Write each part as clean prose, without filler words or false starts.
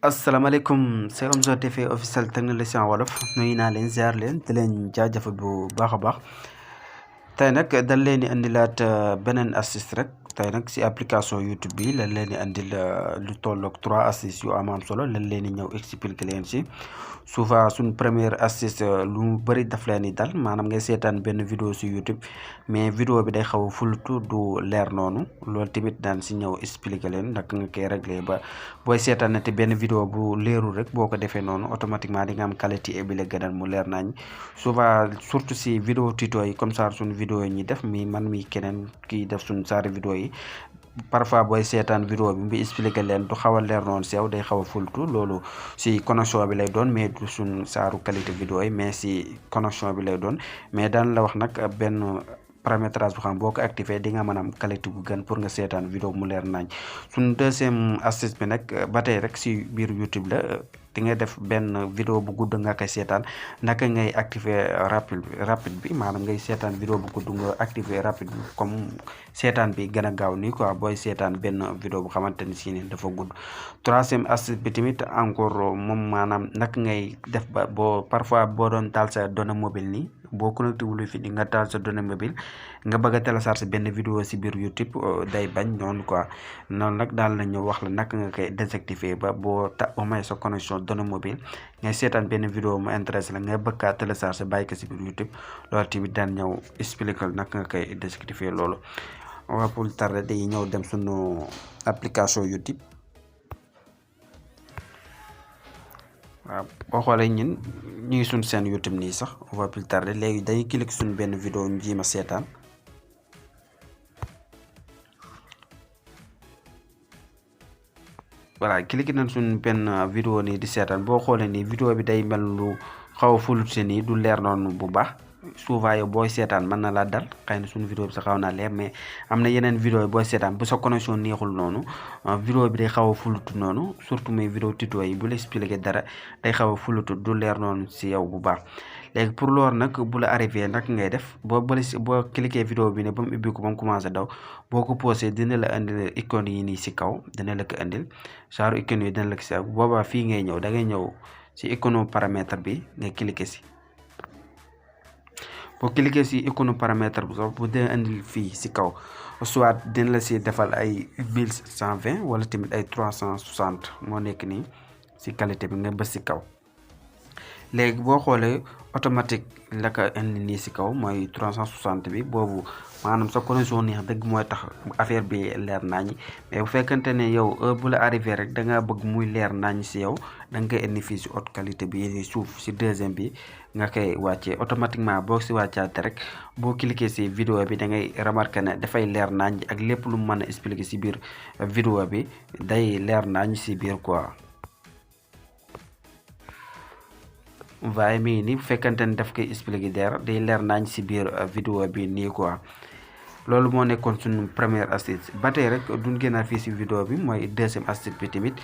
asalaamaaleykum c'est Omzo TV officiel technicien wolof nuyu naa leen ziar leen di leen jaajëfal bu baax a baax tey nag dañ leen di indilaat beneen astuce rek tey nag si application YouTube bi lañ leen di indil lu tolloog 3 astuces yu am solo lañ leen di ñëw expliquer leen si souvent suñ première astuce lu bëri daf leen di dal maanaam ngay seetaan benn vidéo si YouTube mais vidéo bi day xaw a fultu du leer noonu loolu tamit daan si ñëw expliquer leen naka nga koy régler ba booy seetaan te benn vidéo bu leerul rek boo ko defee noonu automatiquement di nga am qualité bi la gënal mu leer nañ souvent surtout si vidéo tuto yi comme ça suñ vidéo yi ñi def mi man mi keneen kii def suñ saari vidéo yi parfois booy seetaan vidéo bi mu expliquer leen du xaw a leer noonu si yow day xaw a fultu loolu si connexion bi lay doon mais du suñ saaru qualité vidéo yi mais si connexion bi lay doon mais daan la wax nag benn paramétrage bu xam boo ko activé di nga mën a am qualité bu gën pour nga seetaan vidéo mu leer nañ suñ deuxième astuce bi nag ba tey rek si biir YouTube la di nga def benn vidéo bu gudd nga koy seetaan naka ngay activer rapide bi maanaam ngay seetaan vidéo bu gudd nga activer rapide bi comme seetaan bi gën a gaaw nii quoi booy seetaan benn vidéo bu xamante ni si ne dafa gudd troisième astuce bi tamit encore moom maanaam naka ngay def ba boo parfois boo doon taal sa données mobile nii boo connecté wul fi di nga taal sa données mobile nga bëgg a télécharger benn vidéo si biir YouTube day bañ noonu quoi noonu nag daal la ñëw wax la naka nga koy désactiver ba boo may sa connexion données mobile ngay seetaan benn vidéo mu intéressé la nga bëgg a télécharger bàyyi ko si biir YouTube loolu tamit daan ñëw expliquer naka nga koy désactiver loolu waa pour tardé day ñëw dem sunu application YouTube waaw boo xoolee ñun ñu ngi suñ seen YouTube nii sax on va plus tarder léegi dañuy cliquer suñ benn vidéo ñu jéem a seetaan voilà cliquer nañ suñ benn vidéo nii di seetaan boo xoolee nii vidéo bi day mel lu xaw a fulut si nii du leer noonu bu baax souvent yow booy seetaan mën na laa dal xëy na suñu vidéo bi sa xaw naa leer mais am na yeneen vidéo yi booy seetaan bu sa connexion neexul noonu vidéo bi day xaw a fulutu noonu surtout muy vidéo tuto yi bu la expliquer dara day xaw a fulutu du leer noonu si yow bu baax léegi pour loolu nag bu la arrivé nag ngay def boo cliquer vidéo bi ne ba mu ubbi ko ba mu commencé daw boo ko posé dina la indil icône yi nii si kaw dina la ko indil genre icône yi dina la ko si boobaa fii ngay ñëw da ngay ñëw si icône paramètre bi ngay cliquer si boo cliquer si icône paramètre bi sax bu dee indil fii si kaw soit dina la si defal ay 1120 wala tamit ay 360 moo nekk nii si qualité bi nga bës si kaw léegi boo xoolee automatique la ko indi nii si kaw mooy 360 bi boobu maanaam sa connexion neex dëgg mooy tax affaire bi leer nañ mais bu fekkante ne yow heure bu la arrivé rek da nga bëgg muy leer nañ si yow da nga koy indi fii si haute qualité bi suuf si deuxième bi nga koy wàccee automatiquement boo si wàccaate rek boo cliquer si vidéo bi da ngay remarquer ne dafay leer nañ ak lépp lu mu mën a expliquer si biir vidéo bi day leer nañ si biir quoi. waaye mii nii bu fekkante ne daf koy expliquer day leer nañ si biir vidéo bi nii quoi loolu moo nekkoon suñu première astuce ba tey rek duñ génnaat fii si vidéo bi mooy deuxième astuce bi tamit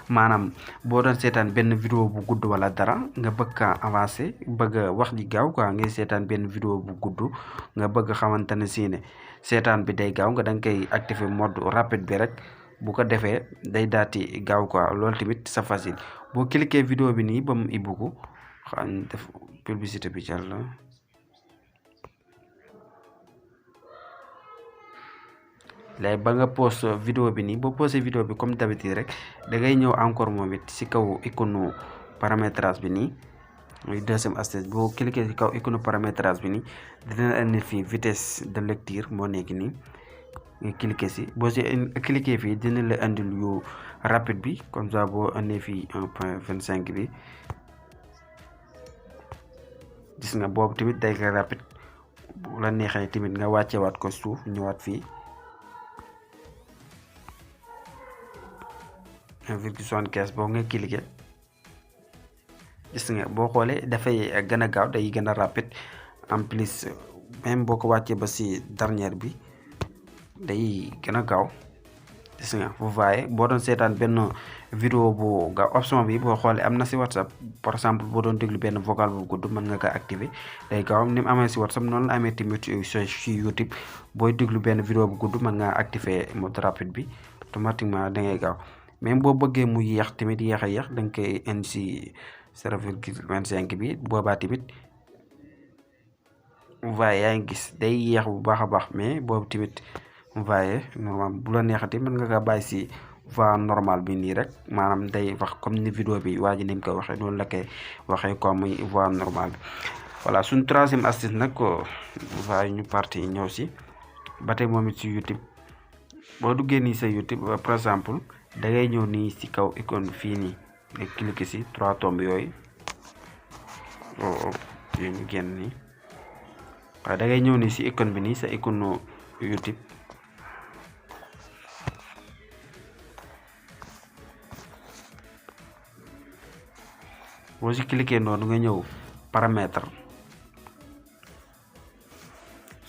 maanaam boo doon seetaan benn vidéo bu gudd wala dara nga bëgg kaa avancé bëgg a wax ji gaaw quoi ngay seetaan benn vidéo bu gudd nga bëgg xamante ne si ne seetaan bi day gaaw nga da nga koy activer mode rapide bi rek bu ko defee day daati gaaw quoi loolu tamit c'est facile boo cliquer vidéo bi nii ba mu ibbu xam def publicité bi jàll léegi ba nga post vidéo bi nii boo posté vidéo bi comme d'habitude rek da ngay ñëw encore moom it si kaw icône paramétrage bi nii muy deuxième astuce boo cliquer si kaw icône paramétrage bi nii dina indi fii vitesse de lecture moo nekk nii nga cliquer si boo si cliquer fii dina la indil yu rapide bi comme ça boo indee fii 1.25 bi gis nga boobu tamit day ko rapide bu la neexee tamit nga wàccewaat ko suuf ñëwaat fii 1,75 boo nga cliquer gis nga boo xoolee dafay gën a gaaw day gën a rapide en plus même boo ko wàccee ba si dernière bi day gën a gaaw gis nga vous voyez boo doon seetaan benn vidéo bu gaaw option bi boo xoolee am na si WhatsApp par exemple boo doon déglu benn vocal bu gudd mën nga ko activer day gaaw ni mu amee si WhatsApp noonu la amee tamit si YouTube booy déglu benn vidéo bu gudd mën nga activer mode rapide bi automatiquement da ngay gaaw même boo bëggee mu yéex tamit yéex a yéex da nga koy indi si 0,25 bi boobaa tamit voyez yaa ngi gis day yéex bu baax a baax mais boobu tamit voyez normal bu la neexati mën nga ko bàyyi si voie normal bi nii rek maanaam day wax comme ni vidéo bi waa ji ni mu ko waxee noonu la koy waxee comme voie normal bi. voilà suñ troisième astuce nag voyez ñu parti ñëw si ba tey moom it si YouTube boo duggee nii sa YouTube par exemple da ngay ñëw nii si kaw icône fii nii nga cliquer si 3 tombes yooyu yi ñu génn nii waaye da ngay ñëw nii si icône bi nii sa icône YouTube boo si cliquer noonu nga ñëw paramètre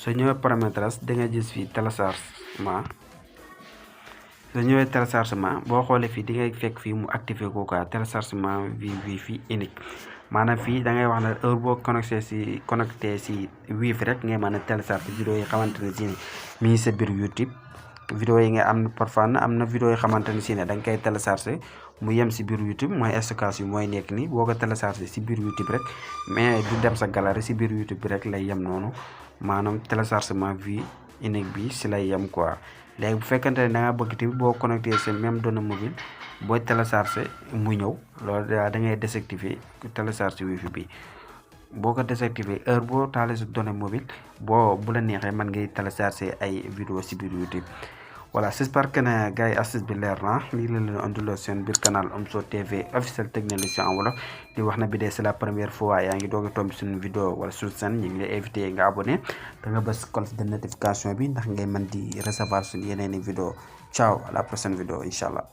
soo ñëwee paramètres da nga gis fii téléchargement soo ñëwee téléchargement boo xoolee fii di ngay fekk fii mu activé ko quoi téléchargement wifi unique maanaam fii da ngay wax ne heure boo connecté si wifi rek ngay mën a télécharger vidéo yi xamante ne si ne mi ngi sa biir YouTube. vidéo yi nga am parfois am na vidéo yi xamante ne si ne da nga koy télécharger mu yem si biir YouTube mooy stockage yi mooy nekk nii boo ko télécharger si biir YouTube rek mais du dem sa galerie si biir YouTube bi rek lay yem noonu maanaam téléchargement vie unique bi si lay yem quoi. léegi bu fekkante ne da nga bëgg tamit boo connecté sa même données mobile booy télécharger mu ñëw loolu da ngay désactiver télécharger wifi bi boo ko désactiver heure boo taalee sa données mobile bu la neexee mën ngay télécharger ay vidéo si biir YouTube. voilà j'espère que ne gars yi astuce bi leer na lii la leen andiloo seen biir canal Omzo TV officiel technologie en wolof di wax na bi dee c'est la première fois yaa ngi doog a tomb suñu vidéo wala suñu chaîne ñu ngi lay invité nga abonné da nga bës cloche de notification bi ndax ngay mën di recevoir suñu yeneen i vidéo ciao à la prochaine vidéo incha allah.